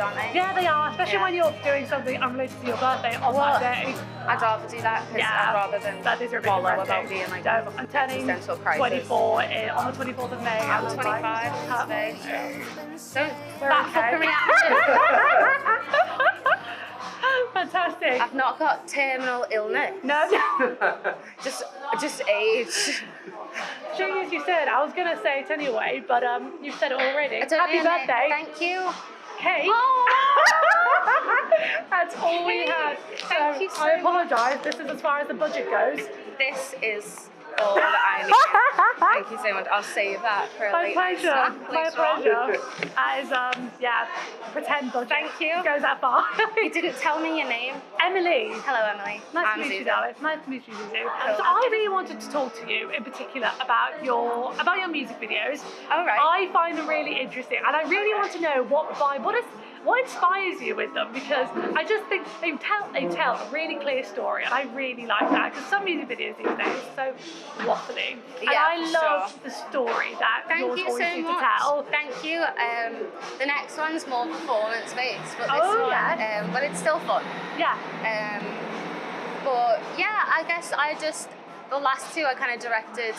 aren't they? Yeah, they are, especially when you're doing something unrelated to your birthday on that day. I'd rather do that rather than that is a bit wallow depressing. about being like I'm turning existential crisis. 24 on the 24th of May. I'm 25 today. Don't that fucking reaction. Fantastic. I've not got terminal illness. No. just age. Seeing as you said, I was going to say it anyway, but you said it already. Happy birthday. Thank you. Cake. Oh. That's all we had. Thank you so I apologise. This is as far as the budget goes. This is all that I need. Thank you so much. I'll save that for a My late pleasure. night My pleasure. That is, pretend budget. Thank you. Goes that far. You didn't tell me your name. Emily. Hello, Emily. Nice I'm to meet Zuzu. you, Dallas. Nice to meet you, Zuzu. So I really wanted to talk to you in particular about your music videos. Oh, right. I find them really interesting, and I really want to know what inspires you with them, because I just think they tell a really clear story, and I really like that, because some music videos these days are so waffling. And I love the story that yours always seem to tell. Thank you. The next one's more performance based, but but it's still fun. Yeah. But yeah, I guess the last two I kind of directed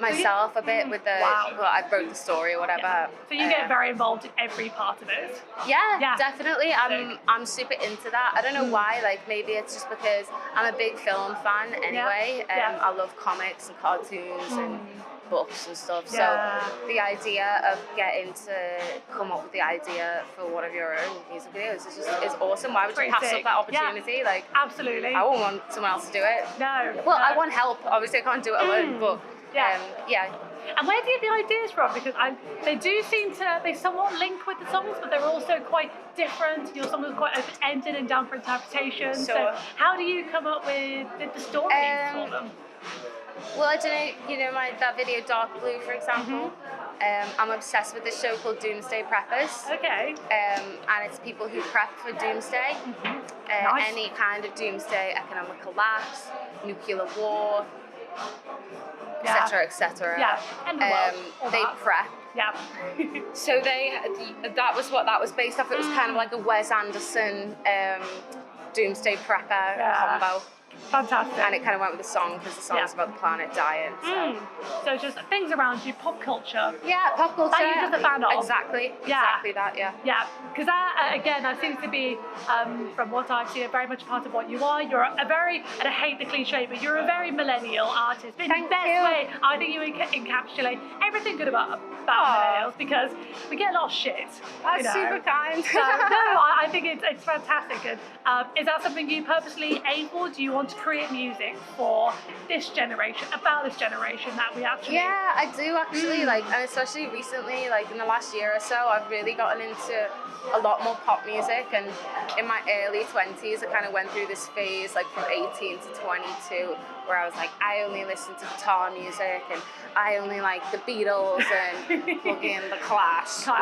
myself a bit with I wrote the story or whatever. Yeah. So you get very involved in every part of it. Yeah, definitely. I'm super into that. I don't know why. Like maybe it's just because I'm a big film fan anyway. I love comics and cartoons and books and stuff. So the idea of getting to come up with the idea for one of your own music videos is awesome. Why would you pass up that opportunity? Yeah, like absolutely. I wouldn't want someone else to do it. No. Well, I want help. Obviously, I can't do it alone. But And where do you get the ideas from? Because they somewhat link with the songs, but they're also quite different. Your songs are quite open-ended and down for interpretation. So how do you come up with the stories for them? Well, I don't know, that video Dark Blue, for example. I'm obsessed with this show called Doomsday Preppers. Okay. And it's people who prep for doomsday. Nice. Any kind of doomsday, economic collapse, nuclear war, etc., etc. Yeah. And the world. They prep. Yeah. So that was based off. It was kind of like a Wes Anderson doomsday prepper combo. Fantastic. And it kind of went with the song because the song's about the planet dying. So just things around you, pop culture. Yeah, pop culture. That you're just a fan of. Exactly. Exactly that, yeah. Yeah, because that, again, that seems to be, from what I've seen, very much part of what you are. You're a very, and I hate the cliche, but you're a very millennial artist. In the best way, I think you encapsulate everything good about millennials, because we get a lot of shit. That's super kind. So, I think it's fantastic. And is that something you purposely aim for? Do you want to create music for this generation, about this generation that we actually... Yeah, I do actually, and especially recently, in the last year or so, I've really gotten into a lot more pop music, and in my early 20s, I kind of went through this phase, from 18 to 22, where I was like, I only listen to guitar music, and I only like the Beatles and fucking the Clash, so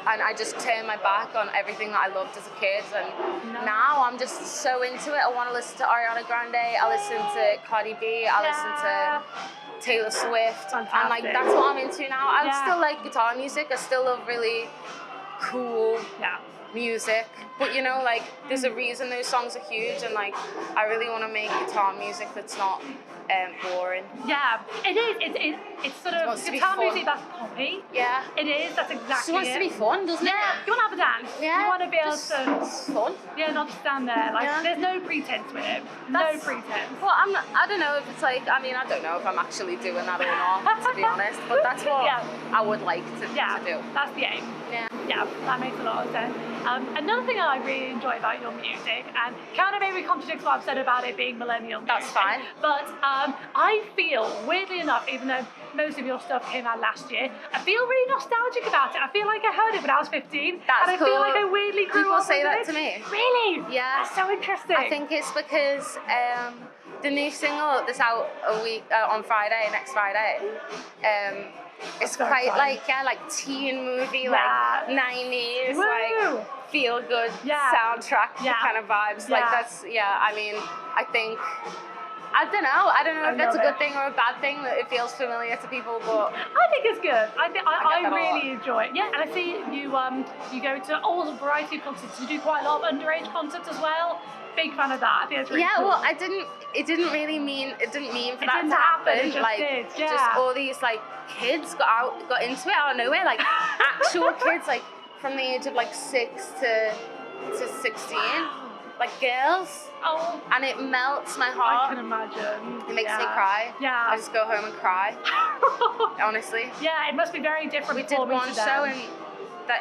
and I just turned my back on everything that I loved as a kid, and now I'm just so into it. I want to listen to Ariana Grande, I listen to Cardi B, I listen to Taylor Swift, Fantastic. and that's what I'm into now. I still like guitar music, I still love really cool music, but there's a reason those songs are huge, and I really want to make guitar music that's not boring. Yeah, it is. It's sort of guitar music that's poppy. Yeah. It is. That's exactly it. Wants to be fun, doesn't it? Yeah. You want to have a dance. Yeah. You want to be able to. It's fun. Yeah, not to stand there. There's no pretense with it. No pretense. Well, I don't know if it's I don't know if I'm actually doing that or not, to be honest. But that's what I would like to do. That's the aim. Yeah, that makes a lot of sense. Another thing I really enjoy about your music, and kind of maybe contradicts what I've said about it being millennial music. That's fine. But I feel, weirdly enough, even though most of your stuff came out last year, I feel really nostalgic about it. I feel like I heard it when I was 15. That's and I feel like I weirdly grew up with it. People say that to me. Really? Yeah. That's so interesting. I think it's because the new single that's out a week on Friday, next Friday, it's quite teen movie, 90s, feel good soundtrack kind of vibes. I think I don't know if that's a love good it. thing or a bad thing, that it feels familiar to people, but I think it's good. I get I that a really lot. enjoy it. Yeah, and I see you go to all a variety of concerts. You do quite a lot of underage concerts as well. Big fan of that. I think it's really cool. well, it didn't mean for that didn't to happen, happen. it just Like, did, yeah. just all these like kids got into it out of nowhere, like actual kids, like from the age of like 6 to 16, like girls. Oh, And it melts my I heart. can imagine. It makes me cry. Yeah. I just go home and cry, honestly. Yeah, it must be very different. We did performing one to them. show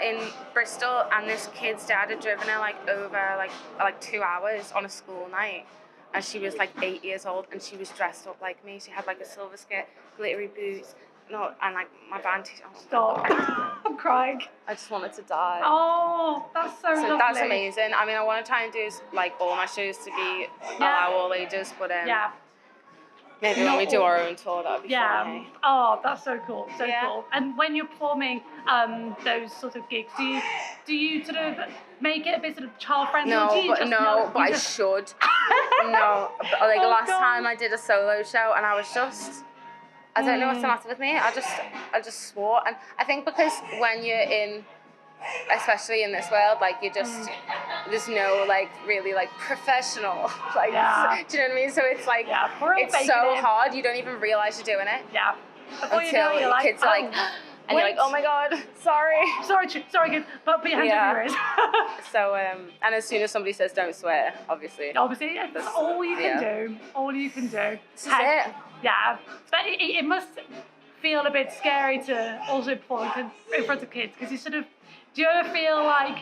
in Bristol, and this kid's dad had driven her like over like 2 hours on a school night, and she was like 8 years old, and she was dressed up like me. She had like a silver skirt, glittery boots, and like my band t-shirt. Stop. I'm crying. I just wanted to die. Oh, that's so lovely. That's amazing. I mean, I want to try and do like all my shows to be allow all ages, but yeah. maybe when we do our own tour, that'd be fun. Hey? Oh, that's so cool. So cool. And when you're performing those sort of gigs, do you sort of make it a bit sort of child friendly? No, but I should. No, but like last time I did a solo show, and I was just, I don't know what's the matter with me. I just swore, and I think because when you're in, especially in this world, like you just, there's no like really like professional, like, do you know what I mean? So it's like, it's so hard, you don't even realize you're doing it. Yeah. Before until you know, you're kids are like, and you're like, oh my god, sorry, kid, but put your hands over your ears. So, and as soon as somebody says don't swear, obviously, that's all you can do. All you can do. This is it. Yeah, but it must feel a bit scary to also perform in front of kids, because you sort of, do you ever feel like,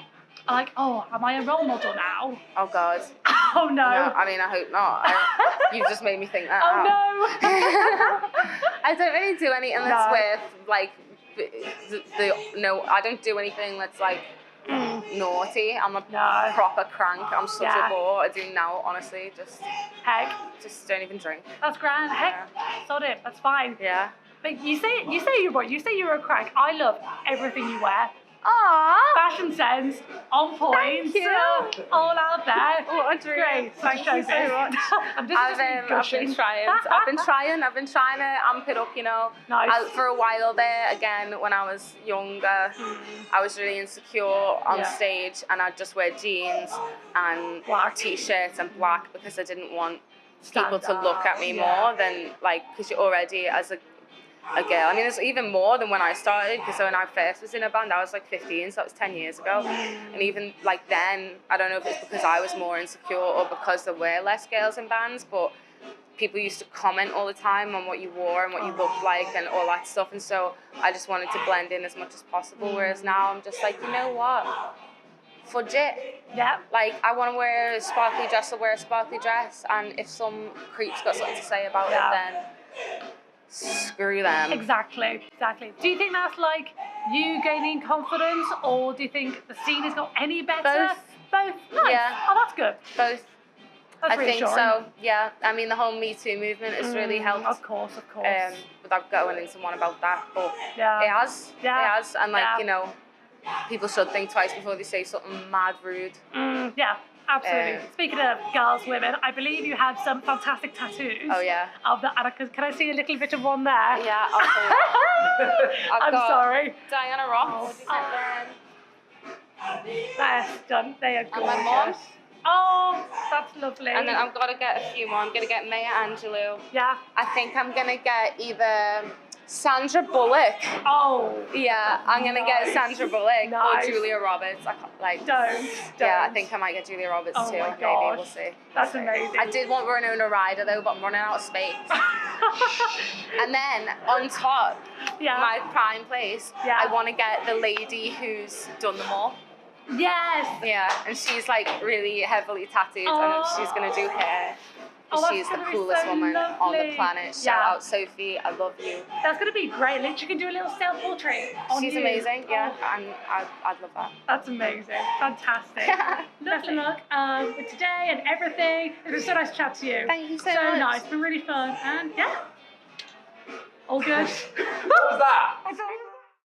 oh, am I a role model now? Oh God. Oh no. I mean, I hope not. You've just made me think that. Oh no. I don't really do anything that's with like I don't do anything that's like naughty. I'm a proper crank. I'm such a bore. I do now, honestly. Just don't even drink. That's grand. Heck, sod it. That's fine. Yeah. But you say you're a crank. I love everything you wear. Aww. Fashion sense, on point. Thank you. All out there. What a dream. Great. Thank you so much. I've been trying. I've been trying to amp it up, you know. Nice. For a while there, again, when I was younger, I was really insecure on stage, and I'd just wear jeans and black t-shirts and black, because I didn't want people to look at me more than like, because you're already as a girl. I mean, it's even more than when I started, because when I first was in a band, I was like 15, so that was 10 years ago. And even like then, I don't know if it's because I was more insecure or because there were less girls in bands, but people used to comment all the time on what you wore and what you looked like and all that stuff. And so I just wanted to blend in as much as possible. Whereas now I'm just like, you know what? Fudge it. Yeah. Like, I want to wear a sparkly dress, I'll wear a sparkly dress. And if some creep's got something to say about it, then screw them. Exactly. Do you think that's like you gaining confidence, or do you think the scene has got any better? Both. Nice. Yeah. Oh, that's good. Both. That's I think so. Yeah. I mean, the whole Me Too movement has really helped. Of course. Without going into one about that, but it has. Yeah. It has. And like, you know, people should think twice before they say something mad rude. Yeah. Absolutely. Speaking of girls, women, I believe you have some fantastic tattoos. Oh yeah. Of the, and can I see a little bit of one there? Yeah. I'm sorry. Diana Ross. That's done. They are gorgeous. And my mom. Oh, that's lovely. And then I've got to get a few more. I'm gonna get Maya Angelou. Yeah. I think I'm gonna get either Sandra Bullock. Oh. Yeah, I'm gonna get Sandra Bullock or Julia Roberts. Don't. Yeah, I think I might get Julia Roberts too. My maybe gosh. we'll see. That's amazing. I did want Winona Ryder though, but I'm running out of space. And then on top, my prime place, I want to get the lady who's done them all. Yes. Yeah, and she's like really heavily tattooed, and she's gonna do hair. She's the coolest woman on the planet. Shout out Sophie, I love you. That's gonna be great. Literally, can do a little self-portrait on you. She's amazing, and I'd love that. That's amazing, fantastic. Best of luck with today and everything. It was so nice to chat to you. Thank you so much. So nice, it's been really fun, and all good. What was that?